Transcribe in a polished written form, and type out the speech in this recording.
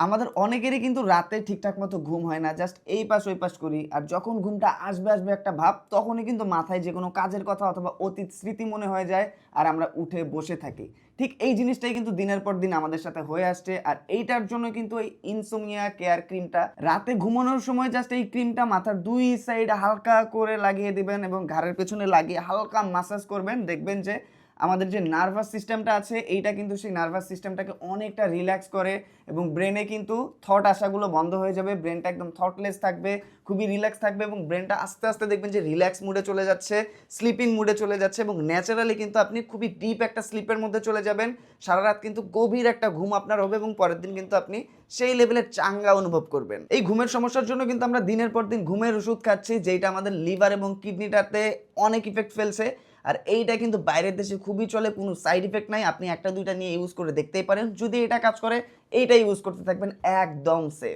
আমাদের অনেকেরই কিন্তু রাতে ঠিকঠাক মতো ঘুম হয় না। জাস্ট এই পাশ ওই পাশ করি। আর যখন ঘুমটা আসবে, আসবে একটা ভাব, তখনই কিন্তু মাথায় যেকোনো কাজের কথা অথবা অতীত স্মৃতি মনে হয়ে যায় আর আমরা উঠে বসে থাকি। ঠিক এই জিনিসটাই কিন্তু দিনের পর দিন আমাদের সাথে হয়ে আসছে। আর এইটার জন্য কিন্তু এই ইনসোমনিয়া কেয়ার ক্রিমটা রাতে ঘুমানোর সময় জাস্ট এই ক্রিমটা মাথার ২ সাইডে হালকা করে লাগিয়ে দিবেন এবং ঘাড়ের পেছনে লাগিয়ে হালকা মাসাজ করবেন। দেখবেন যে আমাদের যে নার্ভাস সিস্টেমটা আছে এইটা কিন্তু সেই নার্ভাস সিস্টেমটাকে অনেকটা রিল্যাক্স করে এবং ব্রেনে কিন্তু থট আসাগুলো বন্ধ হয়ে যাবে। ব্রেনটা একদম থটলেস থাকবে, খুবই রিল্যাক্স থাকবে এবং ব্রেনটা আস্তে, আস্তে দেখবেন যে রিল্যাক্স মুডে চলে যাচ্ছে, স্লিপিং মুডে চলে যাচ্ছে এবং ন্যাচারালি কিন্তু আপনি খুবই ডিপ একটা স্লিপের মধ্যে চলে যাবেন। সারারাত কিন্তু গভীর একটা ঘুম আপনার হবে এবং পরের দিন কিন্তু আপনি সেই লেভেলের চাঙ্গা অনুভব করবেন। এই ঘুমের সমস্যার জন্য কিন্তু আমরা দিনের পর দিন ঘুমের ওষুধ খাচ্ছি, যেইটা আমাদের লিভার এবং কিডনিটাতে অনেক ইফেক্ট ফেলছে। আর এইটা কিন্তু বাইরের দেশে খুবই চলে, কোনো সাইড ইফেক্ট নাই। আপনি ১ টা ২ টা নিয়ে ইউজ করে দেখতেই পারেন। যদি এটা কাজ করে এইটা ইউজ করতে থাকবেন, একদম সেফ।